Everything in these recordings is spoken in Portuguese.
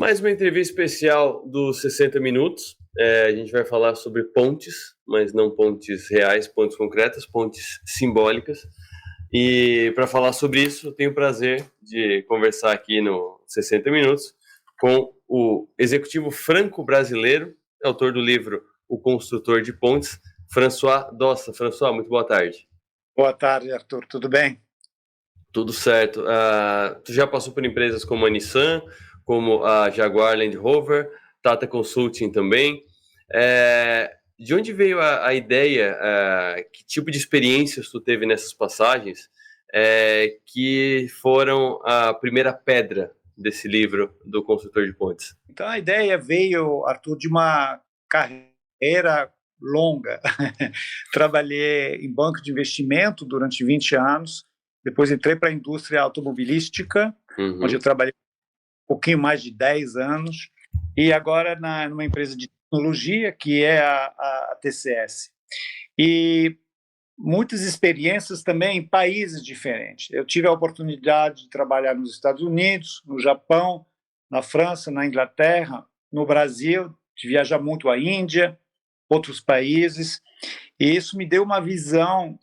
Mais uma entrevista especial dos 60 Minutos. A gente vai falar sobre pontes, mas não pontes reais, pontes concretas, pontes simbólicas. E para falar sobre isso, eu tenho o prazer de conversar aqui no 60 Minutos com o executivo franco-brasileiro, autor do livro O Construtor de Pontes, François Dossa. François, muito boa tarde. Boa tarde, Arthur. Tudo bem? Tudo certo. Tu já passou por empresas como a Nissan, como a Jaguar Land Rover, Tata Consulting também. De onde veio a ideia, que tipo de experiências tu teve nessas passagens, que foram a primeira pedra desse livro do Construtor de Pontes? Então, a ideia veio, Arthur, de uma carreira longa. Trabalhei em banco de investimento durante 20 anos, depois entrei para a indústria automobilística, onde eu trabalhei um pouquinho mais de 10 anos, e agora numa empresa de tecnologia, que é a TCS. E muitas experiências também em países diferentes. Eu tive a oportunidade de trabalhar nos Estados Unidos, no Japão, na França, na Inglaterra, no Brasil, de viajar muito à Índia, outros países, e isso me deu uma visão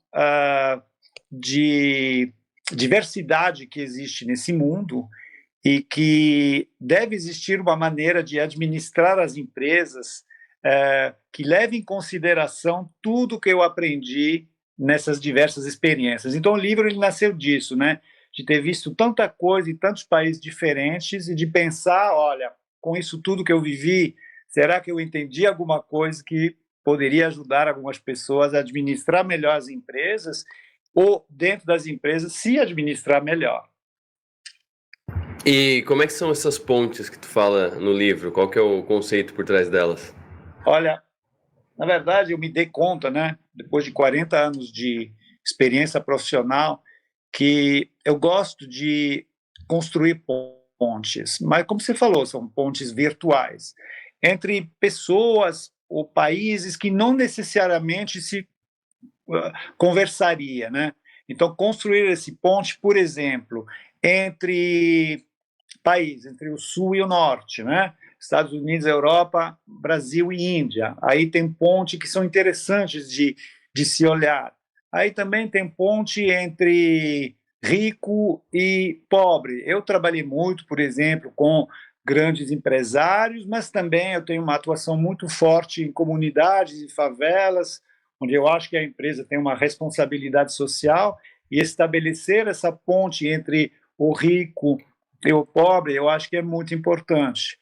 de diversidade que existe nesse mundo e que deve existir uma maneira de administrar as empresas que leve em consideração tudo que eu aprendi nessas diversas experiências. Então, o livro ele nasceu disso, né? De ter visto tanta coisa em tantos países diferentes e de pensar, olha, com isso tudo que eu vivi, será que eu entendi alguma coisa que poderia ajudar algumas pessoas a administrar melhor as empresas ou, dentro das empresas, se administrar melhor? E como é que são essas pontes que tu fala no livro? Qual que é o conceito por trás delas? Olha, na verdade, eu me dei conta, né, depois de 40 anos de experiência profissional, que eu gosto de construir pontes, mas, como você falou, são pontes virtuais, entre pessoas ou países que não necessariamente se conversaria, né? Então, construir esse ponte, por exemplo, entre países, entre o Sul e o Norte, né? Estados Unidos, Europa, Brasil e Índia. Aí tem ponte que são interessantes de se olhar. Aí também tem ponte entre rico e pobre. Eu trabalhei muito, por exemplo, com grandes empresários, mas também eu tenho uma atuação muito forte em comunidades e favelas, onde eu acho que a empresa tem uma responsabilidade social, e estabelecer essa ponte entre o rico e o pobre, eu acho que é muito importante.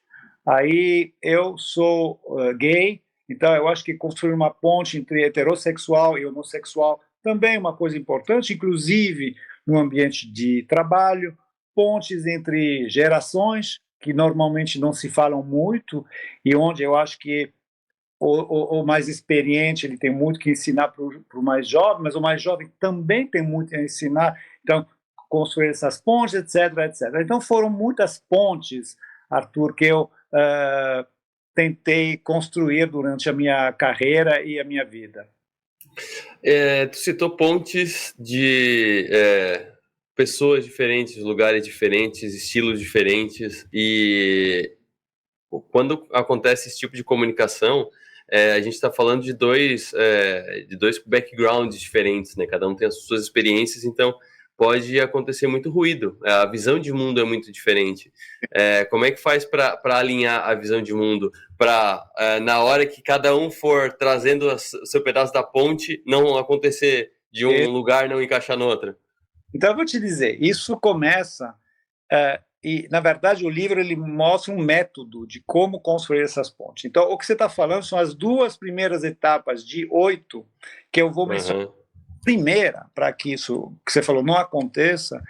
Aí eu sou gay, então eu acho que construir uma ponte entre heterossexual e homossexual também é uma coisa importante, inclusive no ambiente de trabalho, pontes entre gerações, que normalmente não se falam muito, e onde eu acho que o mais experiente ele tem muito que ensinar para o mais jovem, mas o mais jovem também tem muito a ensinar. Então, construir essas pontes, etc, etc. Então, foram muitas pontes, Arthur, que eu tentei construir durante a minha carreira e a minha vida. Tu citou pontes de pessoas diferentes, lugares diferentes, estilos diferentes, e quando acontece esse tipo de comunicação, a gente está falando de dois backgrounds diferentes, né? Cada um tem as suas experiências, então pode acontecer muito ruído. A visão de mundo é muito diferente. Como é que faz para alinhar a visão de mundo? Para, na hora que cada um for trazendo o seu pedaço da ponte, não acontecer de um lugar não encaixar no outro? Então, eu vou te dizer, isso começa... e, na verdade, o livro ele mostra um método de como construir essas pontes. Então, o que você está falando são as duas primeiras etapas de 8 que eu vou mencionar. Primeira, para que isso que você falou não aconteça,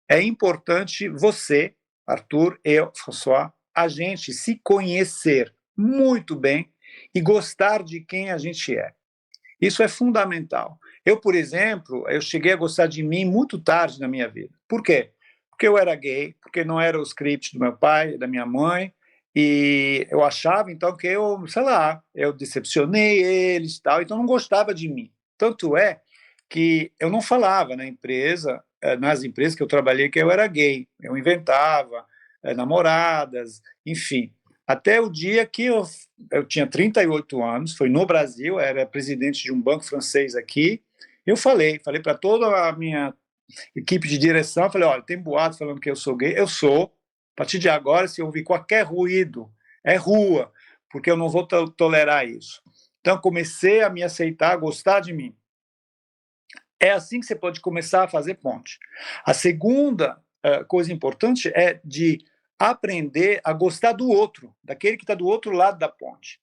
é importante você, Arthur, eu, François, a gente se conhecer muito bem e gostar de quem a gente é. Isso é fundamental. Eu, por exemplo, eu cheguei a gostar de mim muito tarde na minha vida. Por quê? Porque eu era gay, porque não era o script do meu pai, da minha mãe, e eu achava, então, que eu, sei lá, eu decepcionei eles e tal, então não gostava de mim. Tanto é que eu não falava na empresa, nas empresas que eu trabalhei, que eu era gay. Eu inventava, namoradas, enfim. Até o dia que eu tinha 38 anos, foi no Brasil, era presidente de um banco francês aqui, eu falei para toda a minha equipe de direção, falei, olha, tem boatos falando que eu sou gay, eu sou, a partir de agora, se eu ouvir qualquer ruído, é rua, porque eu não vou tolerar isso. Então, comecei a me aceitar, a gostar de mim. É assim que você pode começar a fazer ponte. A segunda coisa importante é de aprender a gostar do outro, daquele que está do outro lado da ponte.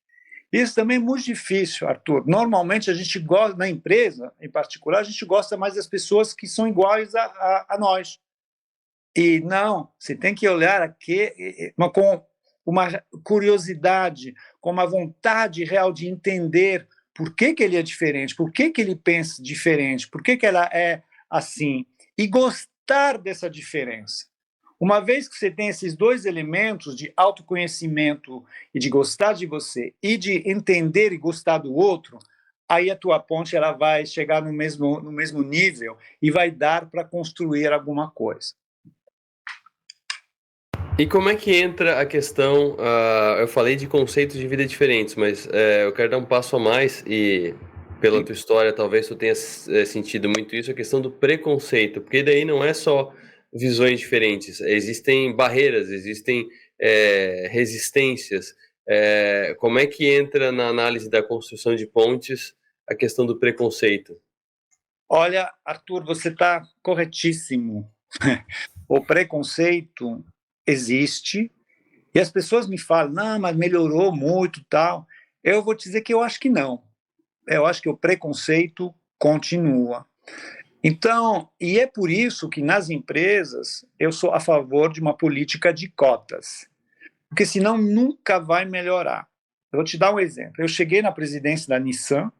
Isso também é muito difícil, Arthur. Normalmente a gente gosta, na empresa em particular, a gente gosta mais das pessoas que são iguais a nós. E não, você tem que olhar aqui com uma curiosidade, com uma vontade real de entender por que ele é diferente, por que ele pensa diferente, por que ela é assim, e gostar dessa diferença. Uma vez que você tem esses dois elementos de autoconhecimento e de gostar de você e de entender e gostar do outro, aí a tua ponte ela vai chegar no mesmo nível e vai dar para construir alguma coisa. E como é que entra a questão, eu falei de conceitos de vida diferentes, mas eu quero dar um passo a mais e pela tua história talvez tu tenha sentido muito isso, a questão do preconceito, porque daí não é só visões diferentes, existem barreiras, existem resistências. Como é que entra na análise da construção de pontes a questão do preconceito? Olha, Arthur, você está corretíssimo. O preconceito existe, e as pessoas me falam, não, mas melhorou muito, tal. Eu vou te dizer que eu acho que não. Eu acho que o preconceito continua. Então, e é por isso que nas empresas eu sou a favor de uma política de cotas, porque senão nunca vai melhorar. Eu vou te dar um exemplo. Eu cheguei na presidência da Nissan,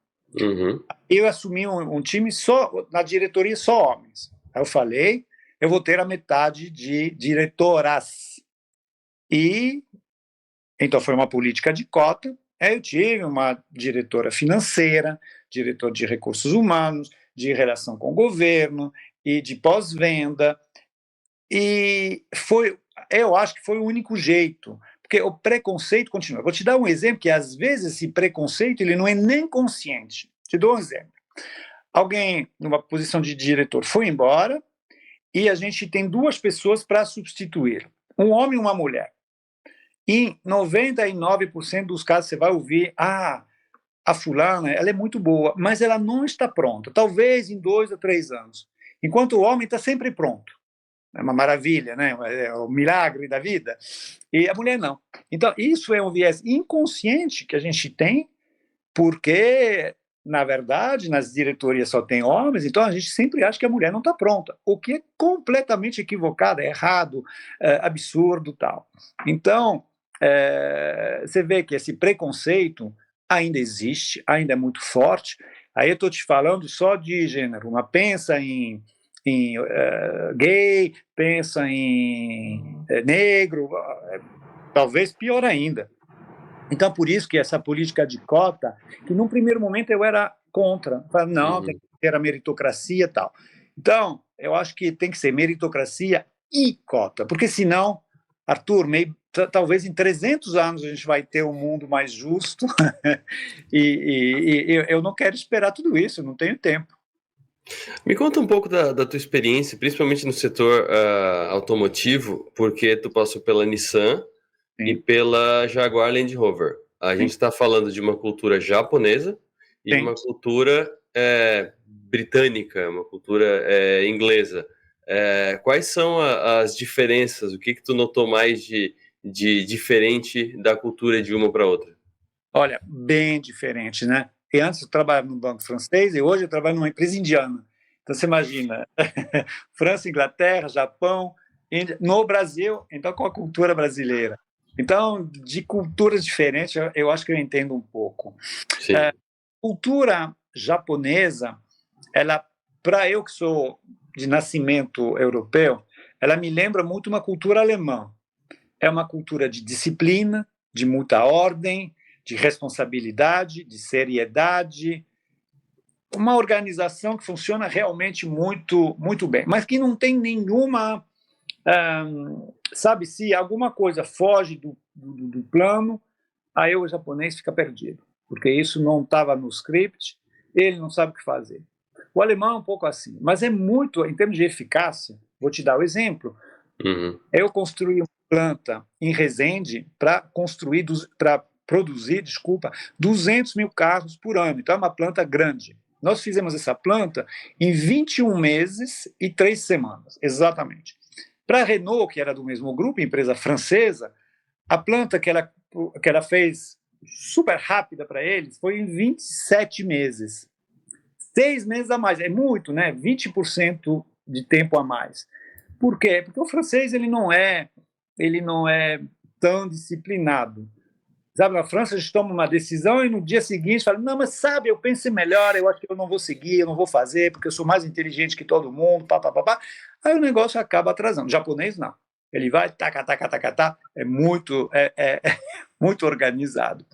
eu assumi um time só, na diretoria só homens. Aí eu falei, eu vou ter a metade de diretoras. E então foi uma política de cota. Aí eu tive uma diretora financeira, diretor de recursos humanos, de relação com o governo e de pós-venda. E eu acho que foi o único jeito, porque o preconceito continua. Vou te dar um exemplo que às vezes esse preconceito ele não é nem consciente. Te dou um exemplo. Alguém numa posição de diretor foi embora e a gente tem duas pessoas para substituir, um homem e uma mulher. Em 99% dos casos você vai ouvir, a fulana, ela é muito boa, mas ela não está pronta, talvez em 2 ou 3 anos. Enquanto o homem está sempre pronto. É uma maravilha, né? É o milagre da vida. E a mulher não. Então, isso é um viés inconsciente que a gente tem, porque, na verdade, nas diretorias só tem homens, então a gente sempre acha que a mulher não está pronta, o que é completamente equivocado, é errado, absurdo tal. Então, você vê que esse preconceito ainda existe, ainda é muito forte. Aí eu estou te falando só de gênero, mas pensa em gay, pensa em negro, talvez pior ainda. Então, por isso que essa política de cota, que num primeiro momento eu era contra, falava, não, tem que ter a meritocracia e tal. Então, eu acho que tem que ser meritocracia e cota, porque senão, Arthur, talvez em 300 anos a gente vai ter um mundo mais justo e eu não quero esperar tudo isso, eu não tenho tempo. Me conta um pouco da tua experiência, principalmente no setor automotivo, porque tu passou pela Nissan e pela Jaguar Land Rover. A gente está falando de uma cultura japonesa e de uma cultura britânica, uma cultura inglesa. Quais são as diferenças? O que tu notou mais de diferente da cultura de uma para outra? Olha, bem diferente, né? E antes eu trabalhava no banco francês e hoje eu trabalho numa empresa indiana. Então você imagina, França, Inglaterra, Japão, Índia, no Brasil, então com a cultura brasileira. Então, de culturas diferentes, eu acho que eu entendo um pouco. Cultura japonesa, ela, para eu que sou de nascimento europeu, ela me lembra muito uma cultura alemã. É uma cultura de disciplina, de muita ordem, de responsabilidade, de seriedade, uma organização que funciona realmente muito, muito bem, mas que não tem nenhuma Sabe, se alguma coisa foge do plano, aí o japonês fica perdido, porque isso não estava no script, ele não sabe o que fazer. O alemão é um pouco assim, mas é muito, em termos de eficácia, vou te dar o exemplo. Eu construí uma planta em Resende para produzir, 200 mil carros por ano. Então é uma planta grande. Nós fizemos essa planta em 21 meses e 3 semanas, exatamente. Para a Renault, que era do mesmo grupo, empresa francesa, a planta que ela fez super rápida para eles foi em 27 meses. 6 meses a mais, é muito, né? 20% de tempo a mais. Por quê? Porque o francês ele não é tão disciplinado. Sabe, na França a gente toma uma decisão e no dia seguinte fala, não, mas sabe, eu pensei melhor, eu acho que eu não vou seguir, eu não vou fazer, porque eu sou mais inteligente que todo mundo, pá, pá, pá, pá. Aí o negócio acaba atrasando. O japonês, não. Ele vai, taca, taca, taca, taca, é muito, muito organizado.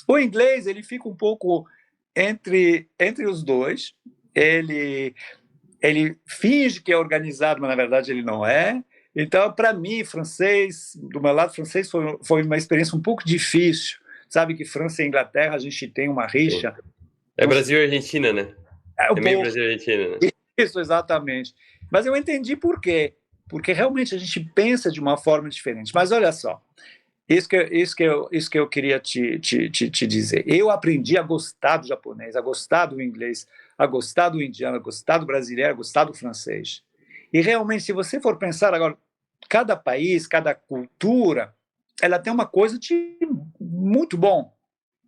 O inglês, ele fica um pouco entre os dois, ele finge que é organizado, mas na verdade ele não é. Então, para mim, francês, do meu lado, francês foi uma experiência um pouco difícil. Sabe que França e Inglaterra a gente tem uma rixa. Sim. É Brasil e Argentina, né? É meio Brasil e Argentina, né? Isso, exatamente. Mas eu entendi por quê. Porque realmente a gente pensa de uma forma diferente. Mas olha só, isso que eu queria te dizer. Eu aprendi a gostar do japonês, a gostar do inglês, a gostar do indiano, a gostar do brasileiro, a gostar do francês. E realmente, se você for pensar agora, cada país, cada cultura, ela tem uma coisa de muito bom.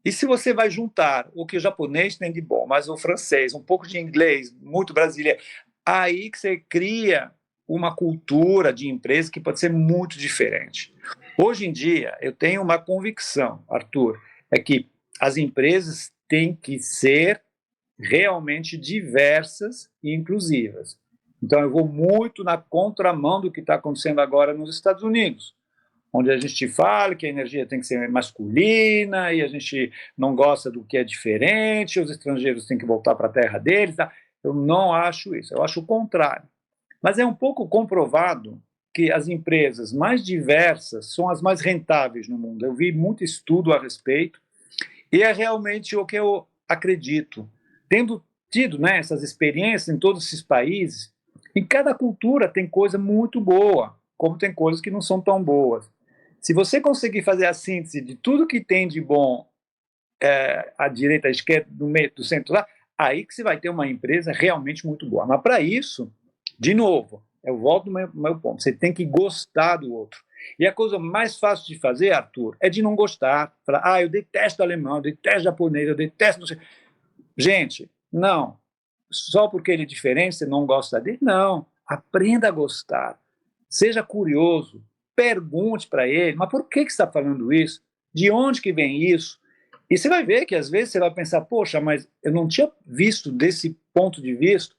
E se você vai juntar o que o japonês tem de bom, mas o francês, um pouco de inglês, muito brasileiro, aí que você cria uma cultura de empresa que pode ser muito diferente. Hoje em dia, eu tenho uma convicção, Arthur, é que as empresas têm que ser realmente diversas e inclusivas. Então, eu vou muito na contramão do que está acontecendo agora nos Estados Unidos, onde a gente fala que a energia tem que ser masculina e a gente não gosta do que é diferente, os estrangeiros têm que voltar para a terra deles. Tá? Eu não acho isso, eu acho o contrário. Mas é um pouco comprovado que as empresas mais diversas são as mais rentáveis no mundo. Eu vi muito estudo a respeito e é realmente o que eu acredito. Tendo tido, né, essas experiências em todos esses países, em cada cultura tem coisa muito boa, como tem coisas que não são tão boas. Se você conseguir fazer a síntese de tudo que tem de bom à direita, à esquerda, do meio, do centro lá, aí que você vai ter uma empresa realmente muito boa. Mas para isso, de novo, eu volto no meu ponto, você tem que gostar do outro. E a coisa mais fácil de fazer, Arthur, é de não gostar. Falar, eu detesto alemão, eu detesto japonês, eu detesto... Não sei. Gente, não. Só porque ele é diferente, você não gosta dele? Não. Aprenda a gostar. Seja curioso. Pergunte para ele, mas por que você está falando isso? De onde que vem isso? E você vai ver que às vezes você vai pensar, poxa, mas eu não tinha visto desse ponto de vista.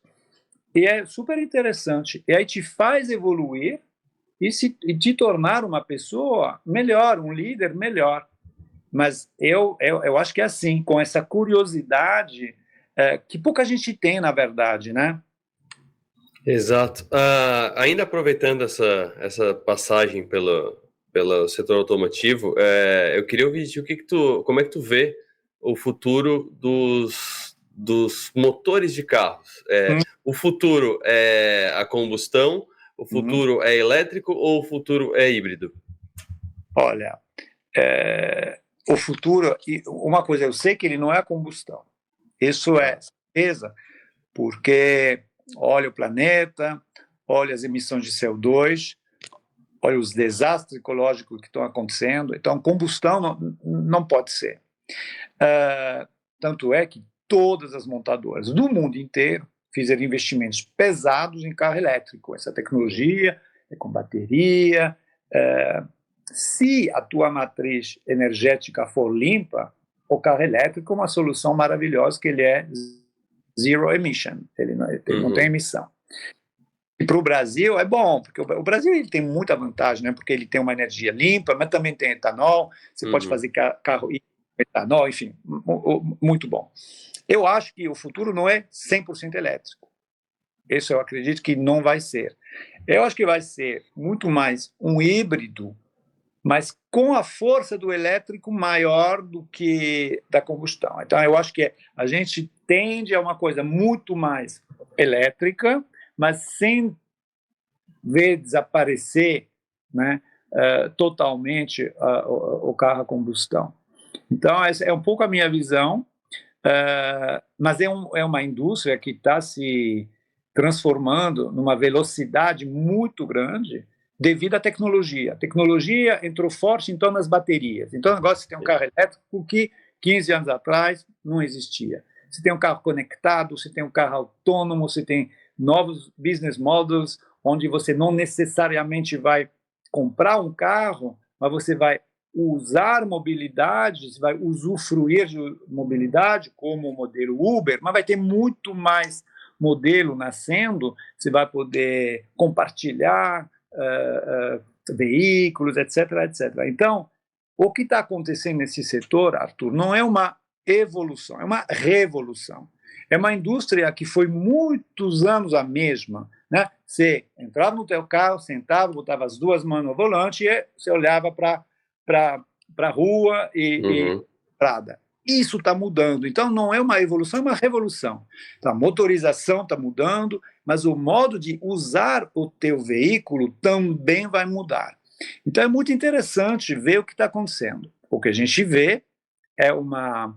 E é super interessante. E aí te faz evoluir e te tornar uma pessoa melhor, um líder melhor. Mas eu acho que é assim, com essa curiosidade que pouca gente tem, na verdade, né? Exato. Ainda aproveitando essa passagem pelo setor automotivo, eu queria ouvir de como é que tu vê o futuro dos motores de carros. O futuro é a combustão, o futuro é elétrico ou o futuro é híbrido? Olha, o futuro, uma coisa, eu sei que ele não é a combustão. Isso é certeza, porque olha o planeta, olha as emissões de CO2, olha os desastres ecológicos que estão acontecendo. Então, combustão não pode ser. Tanto é que todas as montadoras do mundo inteiro fizeram investimentos pesados em carro elétrico. Essa tecnologia é com bateria. Se a tua matriz energética for limpa, o carro elétrico é uma solução maravilhosa, que ele é zero emission, ele não tem emissão. E para o Brasil é bom, porque o Brasil ele tem muita vantagem, né? Porque ele tem uma energia limpa, mas também tem etanol, você pode fazer carro etanol, enfim, muito bom. Eu acho que o futuro não é 100% elétrico. Isso eu acredito que não vai ser. Eu acho que vai ser muito mais um híbrido, mas com a força do elétrico maior do que da combustão. Então, eu acho que a gente tende a uma coisa muito mais elétrica, mas sem ver desaparecer, né, totalmente o carro a combustão. Então, essa é um pouco a minha visão, mas é uma indústria que está se transformando numa velocidade muito grande devido à tecnologia. A tecnologia entrou forte, então, nas baterias. Então, agora você tem um carro elétrico que 15 anos atrás não existia. Você tem um carro conectado, você tem um carro autônomo, você tem novos business models, onde você não necessariamente vai comprar um carro, mas você vai usar mobilidade, você vai usufruir de mobilidade, como o modelo Uber, mas vai ter muito mais modelo nascendo, você vai poder compartilhar veículos, etc, etc. Então, o que está acontecendo nesse setor, Arthur, não é uma evolução, é uma revolução. É uma indústria que foi muitos anos a mesma, né? Você entrava no teu carro, sentava, botava as duas mãos no volante e você olhava para a rua e estrada. Isso está mudando. Então, não é uma evolução, é uma revolução. Então, a motorização está mudando, mas o modo de usar o teu veículo também vai mudar. Então, é muito interessante ver o que está acontecendo. O que a gente vê é uma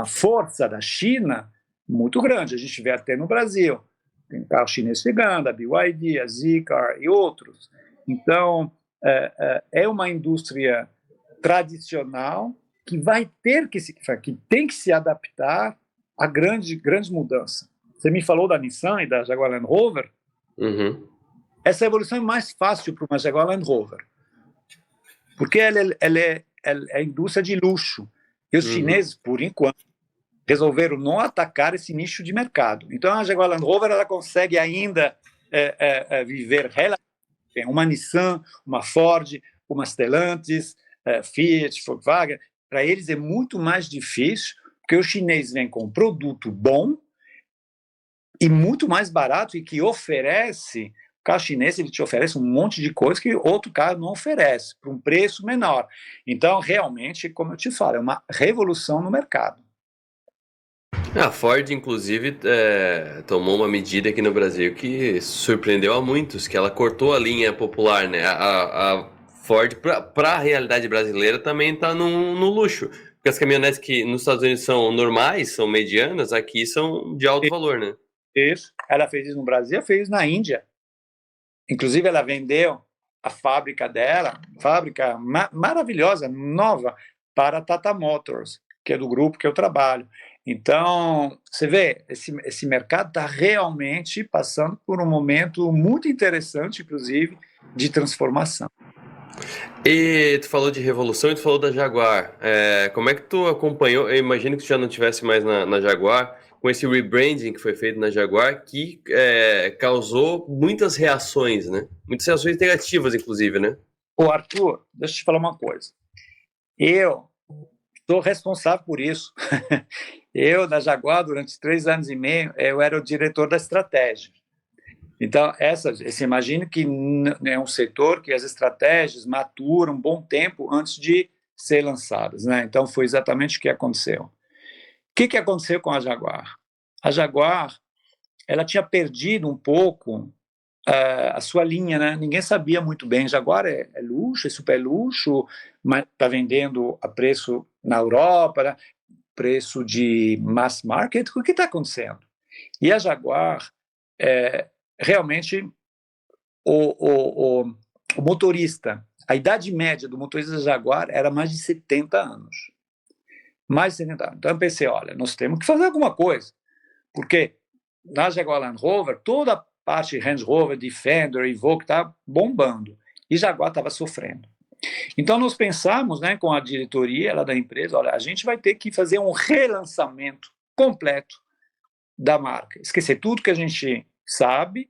força da China muito grande. A gente vê até no Brasil. Tem carro chinês chegando, a BYD, a Zeekr e outros. Então, é uma indústria tradicional que vai ter que tem que se adaptar a grandes mudanças. Você me falou da Nissan e da Jaguar Land Rover. Essa evolução é mais fácil para uma Jaguar Land Rover, porque ela é indústria de luxo. E os chineses, por enquanto, resolveram não atacar esse nicho de mercado. Então, a Jaguar Land Rover ela consegue ainda viver relativamente. Uma Nissan, uma Ford, uma Stellantis, Fiat, Volkswagen, para eles é muito mais difícil, porque o chinês vem com um produto bom e muito mais barato e que oferece. O carro chinês ele te oferece um monte de coisa que outro carro não oferece, por um preço menor. Então, realmente, como eu te falo, é uma revolução no mercado. A Ford, inclusive, tomou uma medida aqui no Brasil que surpreendeu a muitos, que ela cortou a linha popular, né? A Ford, para a realidade brasileira, também está no luxo. Porque as caminhonetes que nos Estados Unidos são normais, são medianas, aqui são de alto valor, né? Isso. Ela fez isso no Brasil, fez na Índia. Inclusive, ela vendeu a fábrica dela, fábrica maravilhosa, nova, para a Tata Motors, que é do grupo que eu trabalho. Então, você vê, esse mercado está realmente passando por um momento muito interessante, inclusive, de transformação. E tu falou de revolução e tu falou da Jaguar. Como é que tu acompanhou? Eu imagino que tu já não estivesse mais na Jaguar, com esse rebranding que foi feito na Jaguar, que causou muitas reações, né? Muitas reações negativas, inclusive, né? Ô, Arthur, deixa eu te falar uma coisa. Eu sou responsável por isso. Eu, da Jaguar, durante 3 anos e meio, eu era o diretor da estratégia. Então, você imagina que é um setor que as estratégias maturam um bom tempo antes de ser lançadas, né? Então, foi exatamente o que aconteceu. O que aconteceu com a Jaguar? A Jaguar, ela tinha perdido um pouco a sua linha, né? Ninguém sabia muito bem. Jaguar é luxo, é super luxo, mas está vendendo a preço na Europa, né? Preço de mass market. O que está acontecendo? E a Jaguar, realmente, o motorista, a idade média do motorista da Jaguar era mais de 70 anos. Mais de 70 anos. Então eu pensei, olha, nós temos que fazer alguma coisa, porque na Jaguar Land Rover, toda a parte Range Rover, Defender e Evoque está bombando, e Jaguar estava sofrendo. Então nós pensamos, né, com a diretoria lá da empresa, olha, a gente vai ter que fazer um relançamento completo da marca, esquecer tudo que a gente sabe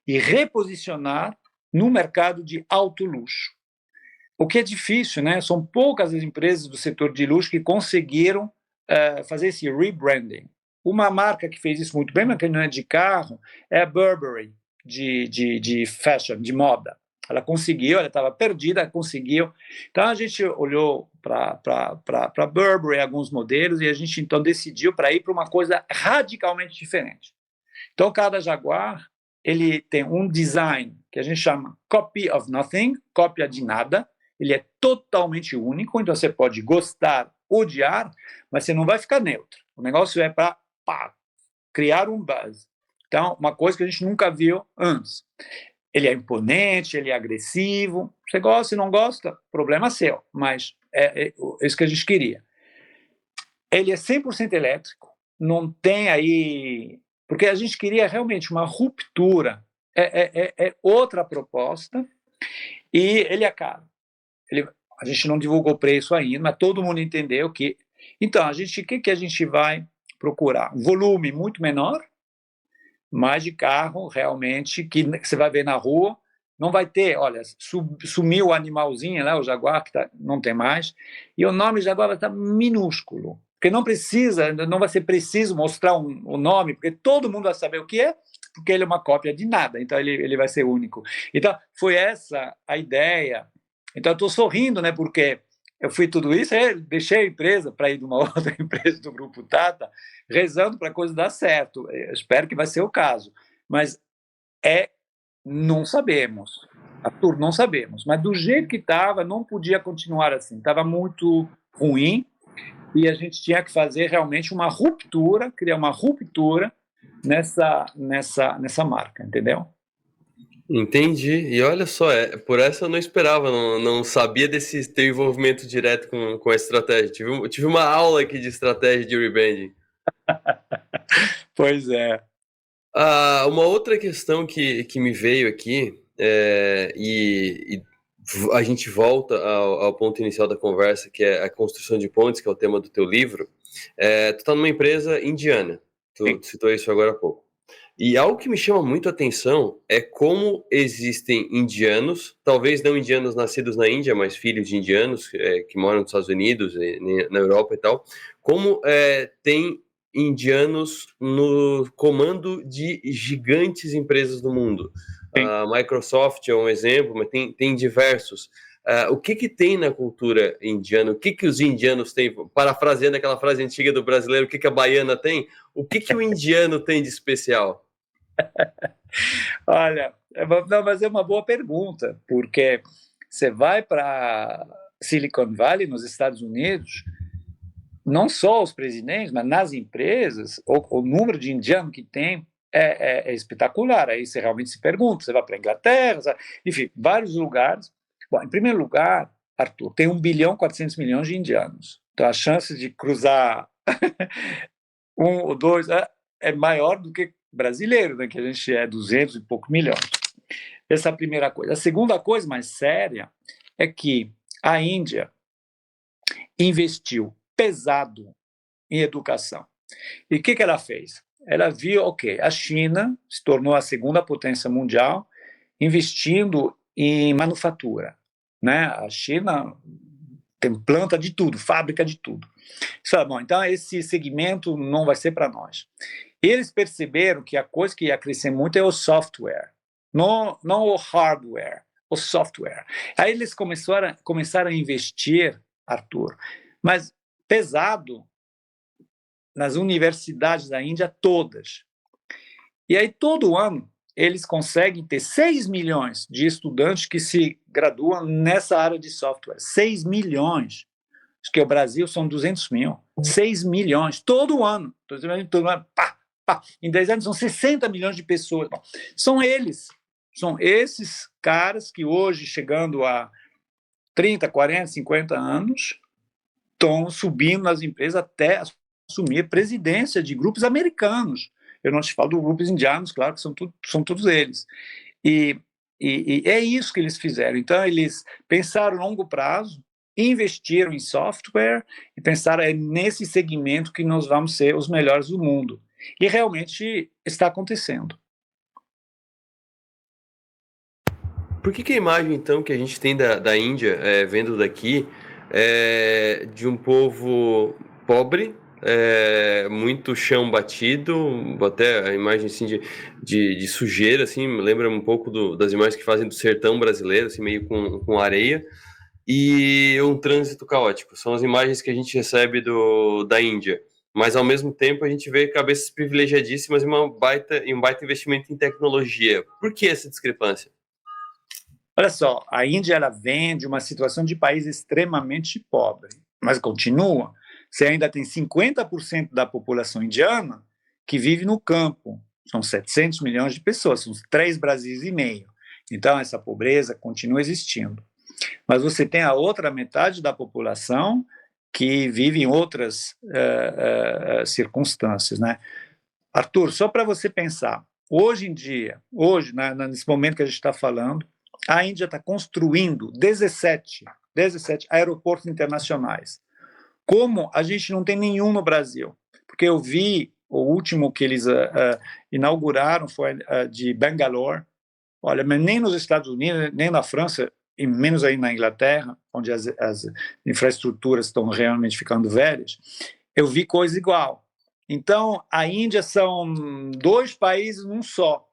e reposicionar no mercado de alto luxo. O que é difícil, né? São poucas as empresas do setor de luxo que conseguiram fazer esse rebranding. uma marca que fez isso muito bem, mas que não é de carro, é a Burberry, de fashion, de moda. Ela conseguiu, ela estava perdida, conseguiu. Então a gente olhou para Burberry, alguns modelos, e a gente então decidiu para ir para uma coisa radicalmente diferente. Então cada Jaguar ele tem um design que a gente chama copy of nothing, cópia de nada. Ele é totalmente único, então você pode gostar, odiar, mas você não vai ficar neutro. O negócio é para criar um buzz. Então, uma coisa que a gente nunca viu antes. Ele é imponente, ele é agressivo. Você gosta, não gosta, problema seu, mas é isso que a gente queria. Ele é 100% elétrico, não tem aí... Porque a gente queria realmente uma ruptura, é outra proposta, e ele é caro. A gente não divulgou o preço ainda, mas todo mundo entendeu que... Então, o que a gente vai procurar? Um volume muito menor, mas de carro realmente que você vai ver na rua, não vai ter, olha, sumiu o animalzinho lá, o Jaguar, que não tem mais, e o nome Jaguar vai estar minúsculo, porque não precisa, não vai ser preciso mostrar o nome, porque todo mundo vai saber o que é, porque ele é uma cópia de nada, então ele vai ser único. Então, foi essa a ideia. Então, eu estou sorrindo, né, porque eu fui tudo isso, deixei a empresa para ir de uma outra empresa do Grupo Tata, rezando para a coisa dar certo. Eu espero que vai ser o caso. Mas não sabemos. Arthur, não sabemos. Mas do jeito que estava, não podia continuar assim. Estava muito ruim e a gente tinha que fazer realmente uma ruptura, criar uma ruptura nessa marca, entendeu? Entendi. E olha só, por essa eu não esperava, não sabia desse teu envolvimento direto com a estratégia. Tive uma aula aqui de estratégia de rebranding. Pois é. Uma outra questão que me veio aqui, e a gente volta ao ponto inicial da conversa, que é a construção de pontes, que é o tema do teu livro. Tu está numa empresa indiana, tu citou isso agora há pouco. E algo que me chama muito a atenção é como existem indianos, talvez não indianos nascidos na Índia, mas filhos de indianos que moram nos Estados Unidos, na Europa e tal, como tem indianos no comando de gigantes empresas do mundo. A Microsoft é um exemplo, mas tem diversos. O que tem na cultura indiana? O que os indianos têm? Parafraseando aquela frase antiga do brasileiro, o que a baiana tem? O que o indiano tem de especial? Olha, não, mas é uma boa pergunta, porque você vai para Silicon Valley, nos Estados Unidos, não só os presidentes, mas nas empresas, o número de indianos que tem é espetacular. Aí você realmente se pergunta, você vai para a Inglaterra, enfim, vários lugares. Bom, em primeiro lugar, Arthur, tem 1,4 bilhão de indianos. Então a chance de cruzar um ou dois é maior do que brasileiro, né, que a gente é 200 e poucos milhões. Essa é a primeira coisa. A segunda coisa mais séria é que a Índia investiu pesado em educação. E o que ela fez? Ela viu, ok, a China se tornou a segunda potência mundial, investindo em manufatura. Né? A China tem planta de tudo, fábrica de tudo. Bom, então esse segmento não vai ser para nós. Eles perceberam que a coisa que ia crescer muito é o software, não o hardware, o software. Aí eles começaram a investir, Arthur, mas pesado nas universidades da Índia todas. E aí todo ano eles conseguem ter 6 milhões de estudantes que se graduam nessa área de software. 6 milhões. Acho que o Brasil são 200 mil. 6 milhões, todo ano. Todo ano, pá, pá. Em 10 anos são 60 milhões de pessoas. Bom, são esses caras que hoje, chegando a 30, 40, 50 anos, estão subindo nas empresas até assumir presidência de grupos americanos. Eu não te falo de grupos indianos, claro que são todos eles. E é isso que eles fizeram. Então, eles pensaram a longo prazo, investiram em software e pensaram nesse segmento que nós vamos ser os melhores do mundo. E realmente está acontecendo. Por que a imagem, então, que a gente tem da Índia, vendo daqui, de um povo pobre, muito chão batido, até a imagem assim, de sujeira, assim, lembra um pouco das imagens que fazem do sertão brasileiro, assim, meio com areia, e um trânsito caótico. São as imagens que a gente recebe da Índia. Mas, ao mesmo tempo, a gente vê cabeças privilegiadíssimas e um baita investimento em tecnologia. Por que essa discrepância? Olha só, a Índia ela vem de uma situação de país extremamente pobre, mas continua. Você ainda tem 50% da população indiana que vive no campo. São 700 milhões de pessoas, são 3 Brasis e meio. Então, essa pobreza continua existindo. Mas você tem a outra metade da população que vive em outras circunstâncias, né? Arthur, só para você pensar, hoje em dia, nesse momento que a gente está falando, a Índia está construindo 17 aeroportos internacionais. Como a gente não tem nenhum no Brasil? Porque eu vi o último que eles inauguraram foi de Bangalore. Olha, mas nem nos Estados Unidos, nem na França, e menos aí na Inglaterra, onde as infraestruturas estão realmente ficando velhas, eu vi coisa igual. Então, a Índia são 2 países num só.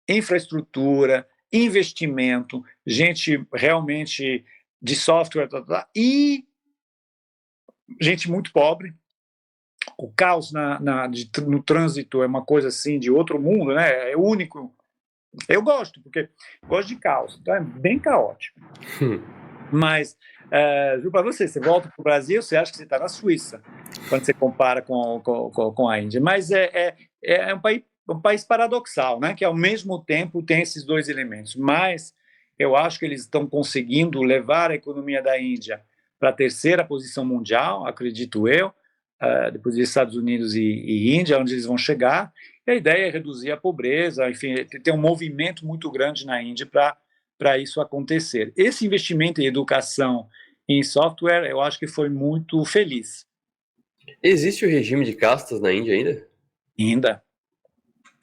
Infraestrutura, investimento, gente realmente de software, e gente muito pobre. O caos no trânsito é uma coisa assim de outro mundo, né? É único. Eu gosto, porque gosto de caos, então é bem caótico. Mas, juro para você volta para o Brasil, você acha que você está na Suíça, quando você compara com a Índia. Mas é um país paradoxal, né? Que ao mesmo tempo tem esses 2 elementos. Mas eu acho que eles estão conseguindo levar a economia da Índia para a 3ª posição mundial, acredito eu, depois dos Estados Unidos e Índia, onde eles vão chegar. E a ideia é reduzir a pobreza, enfim, tem um movimento muito grande na Índia para isso acontecer. Esse investimento em educação e em software, eu acho que foi muito feliz. Existe o regime de castas na Índia ainda?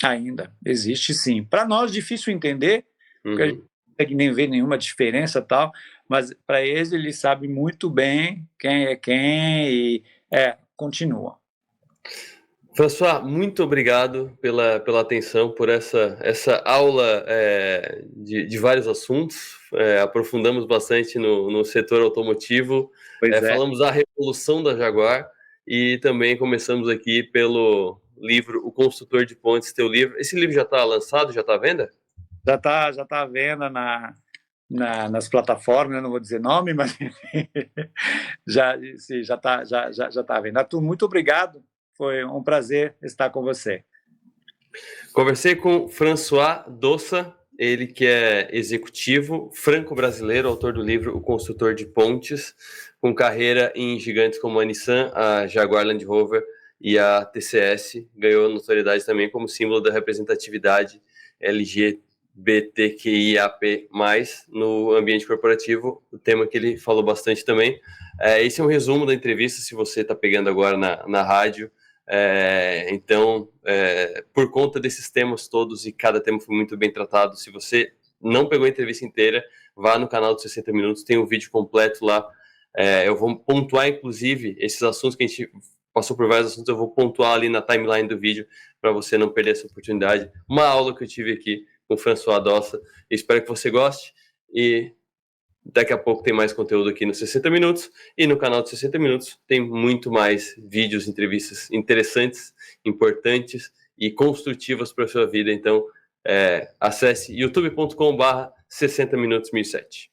Ainda. Existe sim. Para nós, difícil entender, porque a gente não consegue nem ver nenhuma diferença tal, mas para eles sabem muito bem quem é quem e continua. François, muito obrigado pela atenção, por essa aula de vários assuntos. Aprofundamos bastante no setor automotivo, falamos da revolução da Jaguar e também começamos aqui pelo livro O Construtor de Pontes, teu livro. Esse livro já está lançado, já está à venda? Já está à venda nas plataformas, não vou dizer nome, mas já está à venda. Arthur, muito obrigado. Foi um prazer estar com você. Conversei com François Dossa, ele que é executivo franco-brasileiro, autor do livro O Construtor de Pontes, com carreira em gigantes como a Nissan, a Jaguar Land Rover e a TCS. Ganhou notoriedade também como símbolo da representatividade LGBTQIAP+, no ambiente corporativo, o tema que ele falou bastante também. Esse é um resumo da entrevista, se você está pegando agora na rádio. Então, por conta desses temas todos, e cada tema foi muito bem tratado, se você não pegou a entrevista inteira, vá no canal de 60 Minutos, tem um vídeo completo lá. Eu vou pontuar, inclusive, esses assuntos que a gente passou por vários assuntos, eu vou pontuar ali na timeline do vídeo, para você não perder essa oportunidade. Uma aula que eu tive aqui com o François Dossa. Espero que você goste, e daqui a pouco tem mais conteúdo aqui no 60 Minutos, e no canal de 60 Minutos tem muito mais vídeos, entrevistas interessantes, importantes e construtivas para a sua vida. Então, acesse youtube.com/60minutos 1007.